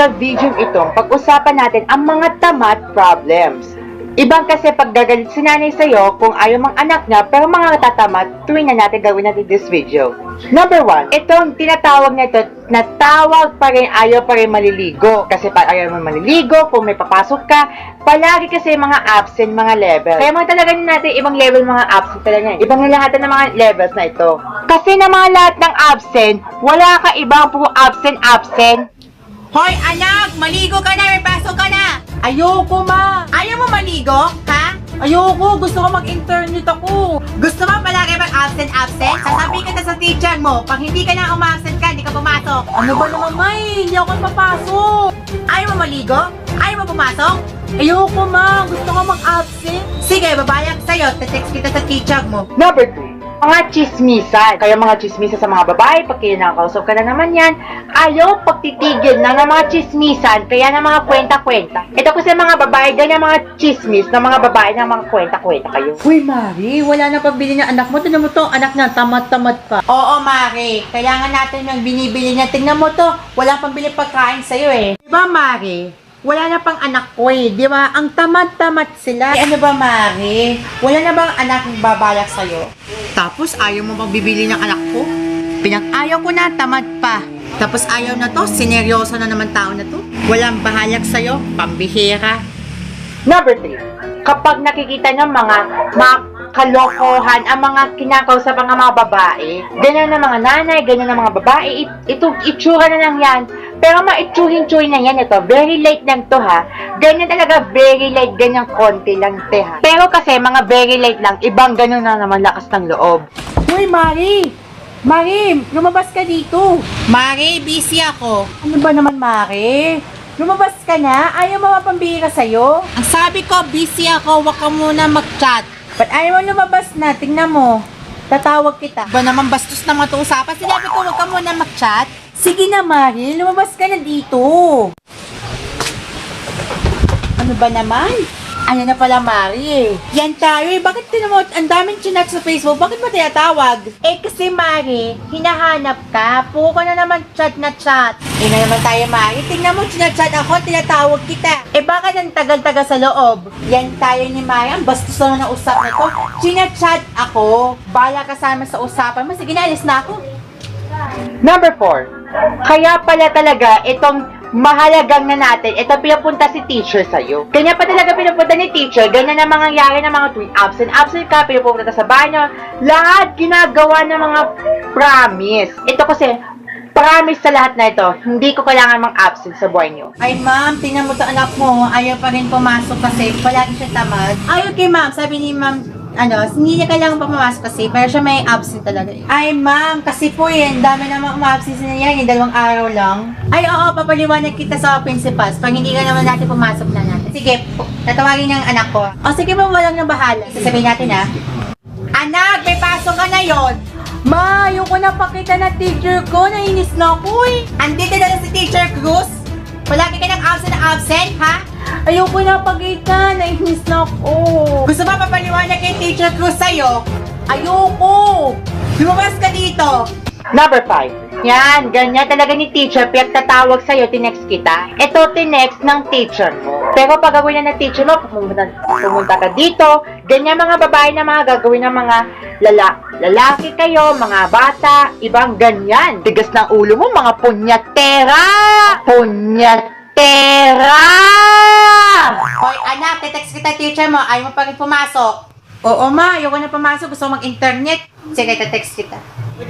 Sa video itong pag-usapan natin ang mga tamad problems. Ibang kasi pag gagalit si nanay sa'yo kung ayaw mang anak niya pero mga natatamad, tuwing na natin gawin natin this video. Number 1, itong tinatawag na ito, natawag pa rin, ayaw pa rin maliligo. Kasi pag ayaw mo maliligo, kung may papasok ka, palagi kasi mga absent, mga level. Kaya mga talaga natin ibang level mga absent talaga. Ibang lahat ng mga levels na ito. Kasi na mga lahat ng absent, wala ka ibang puro absent. Hoy anak, maligo ka na, may pasok ka na. Ayoko, ma! Ayaw mo maligo? Ha? Ayoko! Gusto ko mag-internet ako! Gusto mo palagi mag-absent? Sasabihin ka na sa teacher mo, pag hindi ka na umabsent ka, hindi ka pumasok. Ano ba naman, May? Hindi ako papasok! Ayaw mo maligo? Ayaw mo pumasok? Ayoko, ma! Gusto ko mag-absent! Sige, babayag sa'yo, text kita sa teacher mo. Number 2, mga chismisan. Kaya mga chismisan sa mga babae, pag kinakausap ka na naman yan, ayaw pagtitigil na ng mga chismisan, kaya ng mga kwenta-kwenta. Ito kasi mga babae, ganyan mga chismis ng mga babae ng mga kwenta-kwenta kayo. Uy, Mari! Wala na pambili ng anak mo. Tignan mo to, anak na, tamad-tamad pa. Oo, Mari. Kailangan natin yung binibili niya. Tingnan mo to, walang pambili pagkain sa'yo eh. Diba, Mari? Wala na pang anak ko eh, di ba? Ang tamad-tamad sila. Eh, ano ba, Mari? Wala na bang anak ng babalak sa'yo? Tapos, ayaw mo magbibili ng anak ko? Pinag-ayaw ko na, tamad pa. Tapos, ayaw na to, sineryoso na naman tao na to. Walang bahalak sa'yo, pambihira. Number 3, kapag nakikita ng mga kalokohan ang mga kinakausap ang mga babae, ganyan na mga nanay, ganyan na mga babae, ito itsura na lang yan. Pero maitsuhin-tsuhin na yan ito. Very light lang to ha. Ganyan talaga, very light, ganyan konti lang te ha. Pero kasi mga very light lang, ibang ganun na naman lakas ng loob. Uy, Mari! Mari! Lumabas ka dito! Mari, busy ako. Ano ba naman, Mari? Lumabas ka na? Ayaw mo mapambira sa'yo? Ang sabi ko, busy ako, wag ka muna mag-chat. Ba't ayaw mo lumabas na? Tingnan mo. Tatawag kita. Ba naman bastos na matuusapan? Sinabi ko, wag ka muna mag-chat. Sige na, Mari. Lumabas ka na dito. Ano ba naman? Ano na pala, Mari eh. Yan tayo eh. Bakit tinamot? Ang daming chinat sa Facebook. Bakit mo tinatawag? Eh kasi, Mari, hinahanap ka. Puro ka na naman chat na chat. Eh na naman tayo, Mari. Tingnan mo, chinat-chat ako. Tinatawag kita. Eh baka nang tagal-tagal sa loob. Yan tayo ni Mari. Ang bastos naman ng usap na to. Chinat-chat ako. Bala ka sama sa usapan mo. Sige na, alis na ako. Number 4, kaya pala talaga itong mahalagang na natin, ito pinapunta si teacher sa'yo. Kanya pa talaga pinapunta ni teacher, ganyan na mangyayari ng mga tuwing absent ka, pinapunta sa banyo, lahat ginagawa ng mga promise. Ito kasi, promise sa lahat na ito, hindi ko kailangan mang-absent sa buhay niyo. Ay, ma'am. Tingnan mo to anak mo. Ayaw pa rin pumasok kasi palagi siya tamad. Ayaw kay ma'am. Sabi ni ma'am, hindi niya kailangan pa pumasok kasi, pero siya may absent talaga. Ay, ma'am, kasi po yan, dami namang umabsent na yan, yung 2 araw lang. Ay, oo, papaliwanag kita sa principals, pag hindi ka naman natin pumasok na natin. Sige, tatawagin ng anak ko. O, sige mo, walang na bahala. Sasabihin natin, ha? Anak, may pasok ka na yon. Ma, ayoko na pakita na teacher ko. Nainis na ako eh. Andito na lang si Teacher Cruz. Palagi ka ng absent, ha? Ayoko na pakita. Nainis na ako. Gusto ba papaliwanag kay Teacher Cruz sa'yo? Ayoko. Lumabas ka dito. Number 5, yan, ganyan talaga ni teacher, tatawag sa'yo, tinext kita. Ito, tinext ng teacher mo. Pero pag gagawin na ng teacher mo, pumunta ka dito, ganyan mga babae na mga gagawin ng mga lalaki kayo, mga bata, ibang ganyan. Tigas ng ulo mo, mga punyatera! Punyatera! Hoy, anak, text kita teacher mo, ayaw mo pa rin pumasok. Oo, ma, ayoko na pumasok, gusto ko mag-internet. Sige, text kita.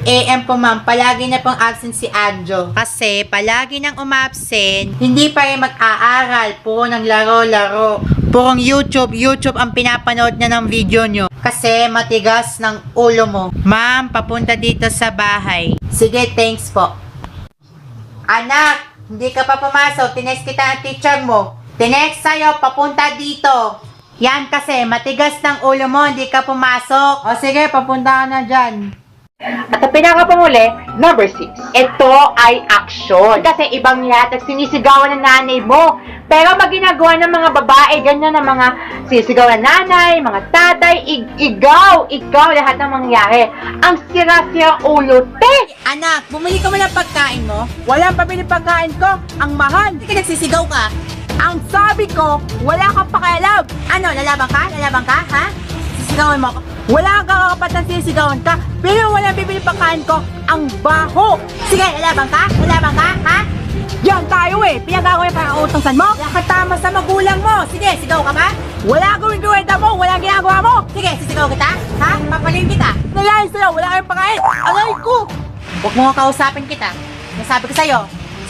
AM po, ma'am, palagi na pong absent si Anjo. Kasi, palagi nang umabsent, hindi pa rin mag-aaral, puro ng laro-laro. Purong YouTube ang pinapanood na ng video nyo. Kasi, matigas ng ulo mo. Ma'am, papunta dito sa bahay. Sige, thanks po. Anak, hindi ka pa pumasok, tinext kita ng teacher mo. Tinext sa'yo, papunta dito. Yan kasi, matigas ng ulo mo, hindi ka pumasok. O sige, papunta ka na dyan. At ang pinakapanguli, number 6. Ito ay action. Kasi ibang lahat at sinisigawan ng nanay mo. Pero pag ginagawa ng mga babae, ganyan ng mga sinisigawan ng nanay, mga tatay, ikaw, lahat ng mangyari. Ang sira-sira ulo, te! Anak, bumili ka mo ng pagkain mo. Walang pabili pagkain ko. Ang mahal. Hindi ka nagsisigaw ka. Ang sabi ko, wala kang pakialam. Ano, lalaban ka? Lalaban ka, ha? Sisigawan mo ako. Wala kang kakapatan sinisigawan ka. Pero walang bibili pagkain ko. Ang baho. Sige, lalaban ka? Lalaban ka, ha? Yan tayo eh. Pinag-ako yung pang-utosan mo. Wala ka tama sa magulang mo. Sige, sigaw ka ba? Wala gawin kwenta mo. Wala ginagawa mo. Sige, sisigaw kita, ha? Papaling kita. Nalayan sa'yo. Wala kayong pagkain. Alay ko. Huwag mo nga kausapin kita. Nasabi ko sa'yo,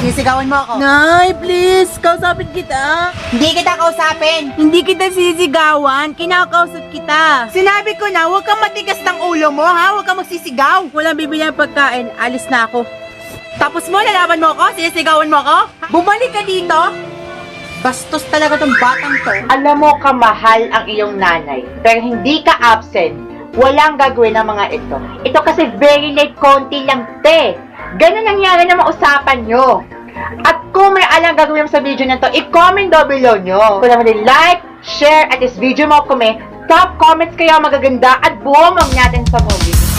sinisigawan mo ako. Nay, please. Kausapin kita. Hindi kita kausapin. Hindi kita sisigawan. Kinakausap kita. Sinabi ko na, huwag kang matigas ng ulo mo, ha? Huwag kang magsisigaw. Walang bibili ng pagkain. Alis na ako. Tapos mo, lalaban mo ako? Sinisigawan mo ako? Bumalik ka dito. Bastos talaga tong batang to. Alam mo kamahal ang iyong nanay, pero hindi ka absent. Walang gagawin ng mga ito. Ito kasi very late, konti lang, te. Ganun nangyari na mausapan nyo. At kung may alam gagawin mo sa video na to, i-comment down below nyo. Kung naman din like, share, at this video mo kami, top comments kayo magaganda at buo natin sa movie.